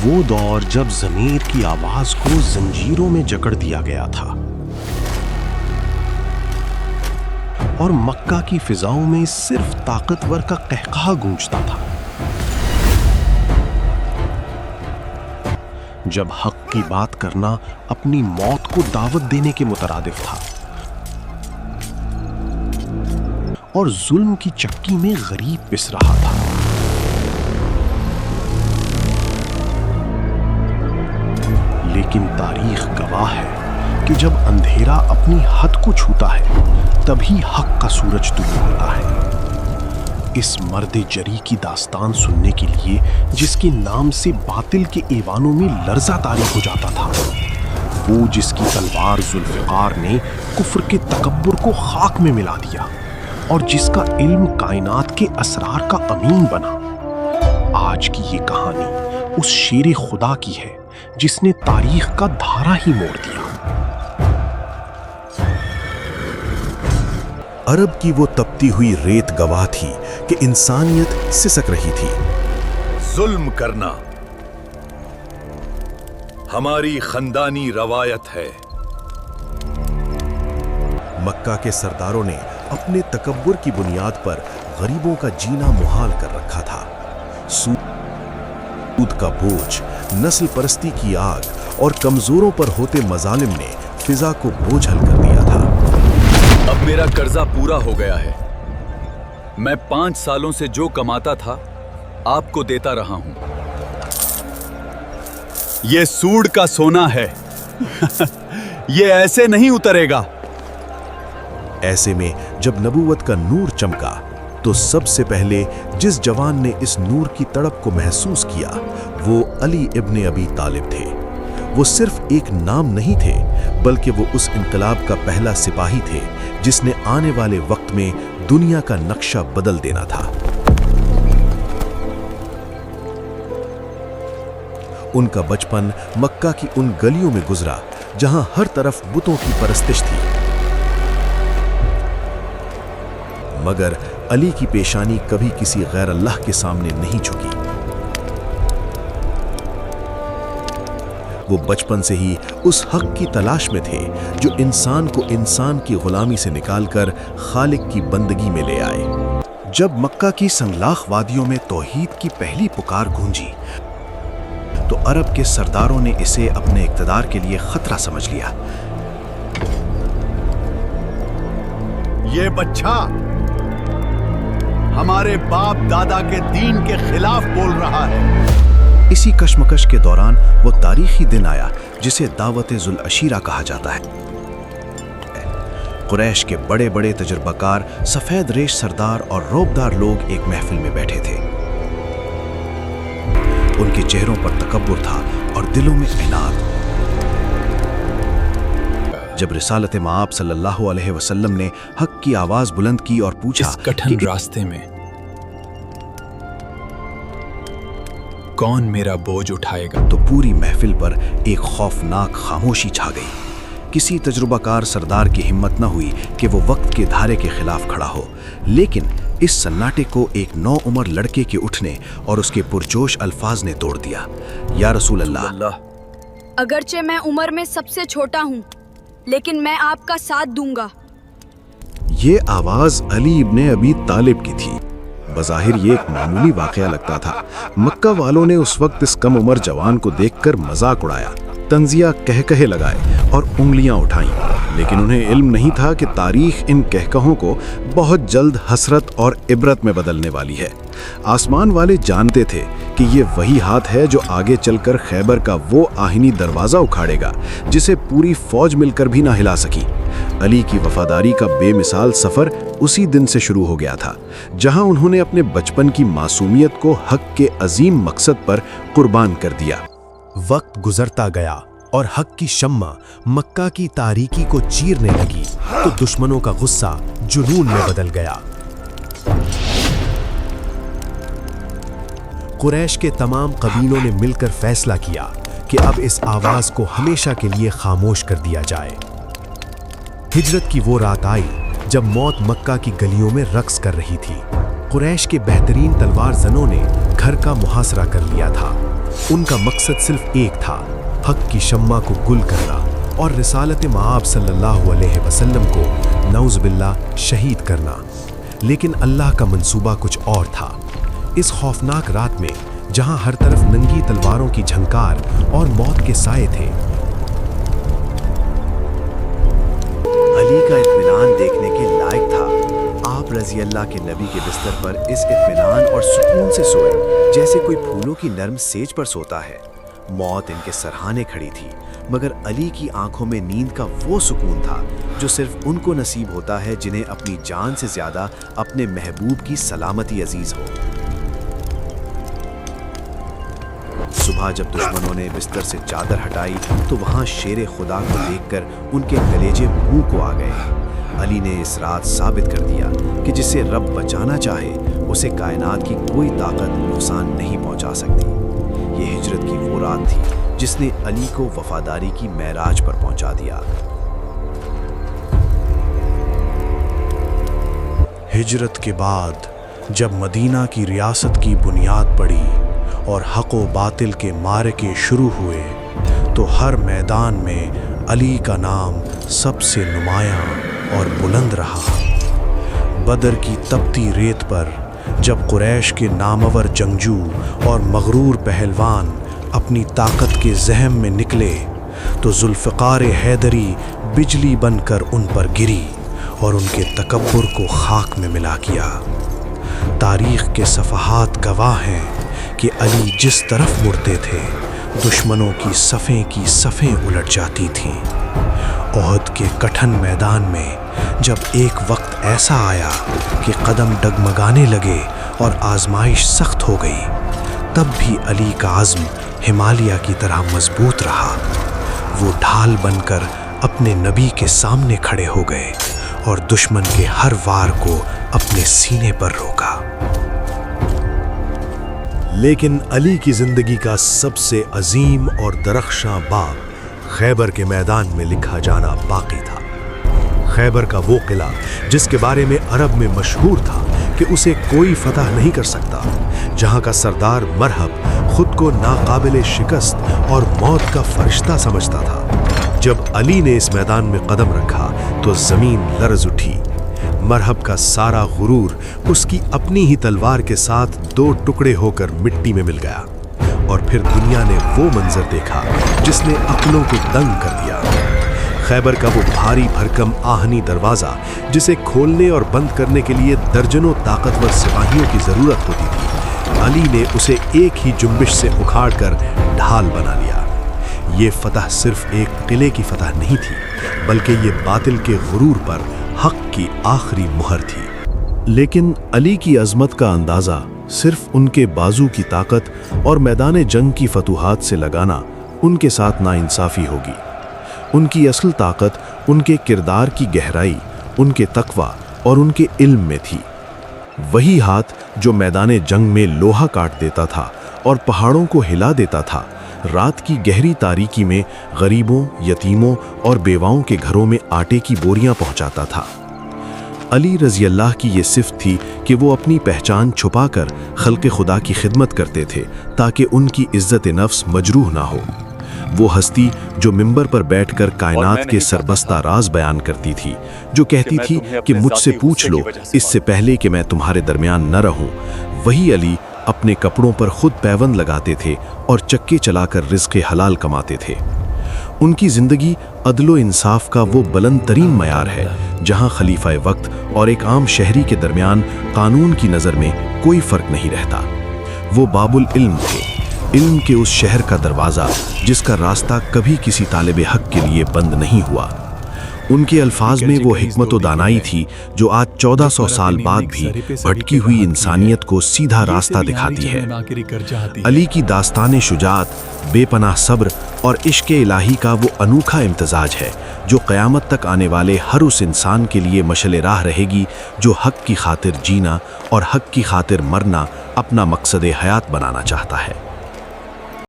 وہ دور جب ضمیر کی آواز کو زنجیروں میں جکڑ دیا گیا تھا اور مکہ کی فضاؤں میں صرف طاقتور کا قہقہا گونجتا تھا۔ جب حق کی بات کرنا اپنی موت کو دعوت دینے کے مترادف تھا اور ظلم کی چکی میں غریب پس رہا تھا۔ لیکن تاریخ گواہ ہے کہ جب اندھیرا اپنی حد کو چھوتا ہے تبھی حق کا سورج طلوع ہوتا ہے۔ اس مرد جری کی داستان سننے کے لیے جس کے نام سے باطل کے ایوانوں میں لرزہ طاری ہو جاتا تھا، وہ جس کی تلوار ذوالفقار نے کفر کے تکبر کو خاک میں ملا دیا اور جس کا علم کائنات کے اسرار کا امین بنا، آج کی یہ کہانی اس شیر خدا کی ہے جس نے تاریخ کا دھارا ہی موڑ دیا۔ عرب کی وہ تپتی ہوئی ریت گواہ تھی کہ انسانیت سسک رہی تھی۔ ظلم کرنا ہماری خاندانی روایت ہے۔ مکہ کے سرداروں نے اپنے تکبر کی بنیاد پر غریبوں کا جینا محال کر رکھا تھا۔ سود کا بوجھ، نسل پرستی کی آگ اور کمزوروں پر ہوتے مظالم نے فضا کو بوجھل کر دیا تھا۔ اب میرا قرضہ پورا ہو گیا ہے۔ میں 5 سالوں سے جو کماتا تھا آپ کو دیتا رہا ہوں۔ یہ سوڈ کا سونا ہے، یہ ایسے نہیں اترے گا۔ ایسے میں جب نبوت کا نور چمکا تو سب سے پہلے جس جوان نے اس نور کی تڑپ کو محسوس کیا وہ علی ابن ابی طالب تھے۔ وہ صرف ایک نام نہیں تھے بلکہ وہ اس انقلاب کا پہلا سپاہی تھے جس نے آنے والے وقت میں دنیا کا نقشہ بدل دینا تھا۔ ان کا بچپن مکہ کی ان گلیوں میں گزرا جہاں ہر طرف بتوں کی پرستش تھی، مگر علی کی پیشانی کبھی کسی غیر اللہ کے سامنے نہیں جھکی۔ وہ بچپن سے ہی اس حق کی تلاش میں تھے جو انسان کو انسان کی غلامی سے نکال کر خالق کی بندگی میں لے آئے۔ جب مکہ کی سنگلاخ وادیوں میں توحید کی پہلی پکار گونجی تو عرب کے سرداروں نے اسے اپنے اقتدار کے لیے خطرہ سمجھ لیا۔ یہ بچہ ہمارے باپ دادا کے دین کے خلاف بول رہا ہے۔ اسی کشمکش کے دوران وہ تاریخی دن آیا جسے دعوت ذوالعشیرہ کہا جاتا ہے۔ قریش کے بڑے بڑے تجربہ کار، سفید ریش سردار اور روبدار لوگ ایک محفل میں بیٹھے تھے۔ ان کے چہروں پر تکبر تھا اور دلوں میں عناد۔ جب رسالت مآب صلی اللہ علیہ وسلم نے حق کی آواز بلند کی اور پوچھا اس کٹھن راستے میں کون میرا بوجھ اٹھائے گا، تو پوری محفل پر ایک خوفناک خاموشی چھا گئی۔ کسی تجربہ کار سردار کی ہمت نہ ہوئی کہ وہ وقت کے دھارے کے خلاف کھڑا ہو، لیکن اس سناٹے کو ایک نو عمر لڑکے کے اٹھنے اور اس کے پرجوش الفاظ نے توڑ دیا۔ یا رسول اللہ، اگرچہ میں عمر میں سب سے چھوٹا ہوں لیکن میں آپ کا ساتھ دوں گا۔ یہ آواز علی ابن ابی طالب کی تھی۔ بظاہر یہ ایک معمولی واقعہ لگتا تھا۔ مکہ والوں نے اس وقت اس کم عمر جوان کو دیکھ کر مذاق اڑایا، طنزیہ کہے لگائے اور انگلیاں اٹھائیں، لیکن انہیں علم نہیں تھا کہ تاریخ ان کہکہوں کو بہت جلد حسرت اور عبرت میں بدلنے والی ہے۔ آسمان والے جانتے تھے کہ یہ وہی ہاتھ ہے جو آگے چل کر خیبر کا وہ آہنی دروازہ اکھاڑے گا جسے پوری فوج مل کر بھی نہ ہلا سکی۔ علی کی وفاداری کا بے مثال سفر اسی دن سے شروع ہو گیا تھا جہاں انہوں نے اپنے بچپن کی معصومیت کو حق کے عظیم مقصد پر قربان کر دیا۔ وقت گزرتا گیا اور حق کی شمع مکہ کی تاریکی کو چیرنے لگی تو دشمنوں کا غصہ جنون میں بدل گیا۔ قریش کے تمام قبیلوں نے مل کر فیصلہ کیا کہ اب اس آواز کو ہمیشہ کے لیے خاموش کر دیا جائے۔ ہجرت کی وہ رات آئی جب موت مکہ کی گلیوں میں رقص کر رہی تھی۔ قریش کے بہترین تلوار زنوں نے گھر کا محاصرہ کر لیا تھا۔ ان کا مقصد صرف ایک تھا، حق کی شمع کو گل کرنا اور رسالت مآب صلی اللہ علیہ وسلم کو نعوذ باللہ شہید کرنا۔ لیکن اللہ کا منصوبہ کچھ اور تھا۔ اس خوفناک رات میں جہاں ہر طرف ننگی تلواروں کی جھنکار اور موت کے سائے تھے، علی کا اطمینان دیکھنے کے لائق تھا۔ آپ رضی اللہ کے نبی کے بستر پر اس اطمینان اور سکون سے سوئے جیسے کوئی پھولوں کی نرم سیج پر سوتا ہے۔ موت ان کے سرہانے کھڑی تھی، مگر علی کی آنکھوں میں نیند کا وہ سکون تھا جو صرف ان کو نصیب ہوتا ہے جنہیں اپنی جان سے زیادہ اپنے محبوب کی سلامتی عزیز ہو۔ صبح جب دشمنوں نے بستر سے چادر ہٹائی تو وہاں شیر خدا کو دیکھ کر ان کے کلیجے منہ کو آ گئے۔ علی نے اس رات ثابت کر دیا کہ جسے رب بچانا چاہے اسے کائنات کی کوئی طاقت نقصان نہیں پہنچا سکتی۔ یہ ہجرت کی وہ رات تھی جس نے علی کو وفاداری کی معراج پر پہنچا دیا۔ ہجرت کے بعد جب مدینہ کی ریاست کی بنیاد پڑی اور حق و باطل کے معرکے شروع ہوئے تو ہر میدان میں علی کا نام سب سے نمایاں اور بلند رہا۔ بدر کی تپتی ریت پر جب قریش کے نامور جنگجو اور مغرور پہلوان اپنی طاقت کے زہم میں نکلے تو ذوالفقار حیدری بجلی بن کر ان پر گری اور ان کے تکبر کو خاک میں ملا کیا۔ تاریخ کے صفحات گواہ ہیں کہ علی جس طرف مڑتے تھے دشمنوں کی صفیں الٹ جاتی تھیں۔ احد کے کٹھن میدان میں جب ایک وقت ایسا آیا کہ قدم ڈگمگانے لگے اور آزمائش سخت ہو گئی، تب بھی علی کا عزم ہمالیہ کی طرح مضبوط رہا۔ وہ ڈھال بن کر اپنے نبی کے سامنے کھڑے ہو گئے اور دشمن کے ہر وار کو اپنے سینے پر روکا۔ لیکن علی کی زندگی کا سب سے عظیم اور درخشاں باب خیبر کے میدان میں لکھا جانا باقی تھا۔ خیبر کا وہ قلعہ جس کے بارے میں عرب میں مشہور تھا کہ اسے کوئی فتح نہیں کر سکتا، جہاں کا سردار مرحب خود کو ناقابل شکست اور موت کا فرشتہ سمجھتا تھا۔ جب علی نے اس میدان میں قدم رکھا تو زمین لرز اٹھی۔ مرحب کا سارا غرور اس کی اپنی ہی تلوار کے ساتھ دو ٹکڑے ہو کر مٹی میں مل گیا، اور پھر دنیا نے وہ منظر دیکھا جس نے عقلوں کو دنگ کر دیا۔ خیبر کا وہ بھاری بھرکم آہنی دروازہ جسے کھولنے اور بند کرنے کے لیے درجنوں طاقتور سپاہیوں کی ضرورت ہوتی تھی، علی نے اسے ایک ہی جنبش سے اکھاڑ کر ڈھال بنا لیا۔ یہ فتح صرف ایک قلعے کی فتح نہیں تھی، بلکہ یہ باطل کے غرور پر حق کی آخری مہر تھی۔ لیکن علی کی عظمت کا اندازہ صرف ان کے بازو کی طاقت اور میدان جنگ کی فتوحات سے لگانا ان کے ساتھ ناانصافی ہوگی۔ ان کی اصل طاقت ان کے کردار کی گہرائی، ان کے تقوی اور ان کے علم میں تھی۔ وہی ہاتھ جو میدان جنگ میں لوہا کاٹ دیتا تھا اور پہاڑوں کو ہلا دیتا تھا، رات کی گہری تاریکی میں غریبوں، یتیموں اور بیواؤں کے گھروں میں آٹے کی بوریاں پہنچاتا تھا۔ علی رضی اللہ کی یہ صفت تھی کہ وہ اپنی پہچان چھپا کر خلق خدا کی خدمت کرتے تھے تاکہ ان کی عزت نفس مجروح نہ ہو۔ وہ ہستی جو ممبر پر بیٹھ کر کائنات کے سربستہ راز بیان کرتی تھی، جو کہتی تھی کہ مجھ سے پوچھ لو اس سے پہلے کہ میں تمہارے درمیان نہ رہوں، وہی علی اپنے کپڑوں پر خود پیوند لگاتے تھے اور چکے چلا کر رزق حلال کماتے تھے۔ ان کی زندگی عدل و انصاف کا وہ بلند ترین معیار ہے جہاں خلیفہ وقت اور ایک عام شہری کے درمیان قانون کی نظر میں کوئی فرق نہیں رہتا۔ وہ باب العلم تھے، علم کے اس شہر کا دروازہ جس کا راستہ کبھی کسی طالب حق کے لیے بند نہیں ہوا۔ ان کے الفاظ میں وہ حکمت و دانائی تھی جو آج 1400 سال بعد بھی بھٹکی ہوئی انسانیت کو سیدھا راستہ دکھاتی ہے۔ علی کی داستان شجاعت، بے پناہ صبر اور عشق الہی کا وہ انوکھا امتزاج ہے جو قیامت تک آنے والے ہر اس انسان کے لیے مشعل راہ رہے گی جو حق کی خاطر جینا اور حق کی خاطر مرنا اپنا مقصد حیات بنانا چاہتا ہے۔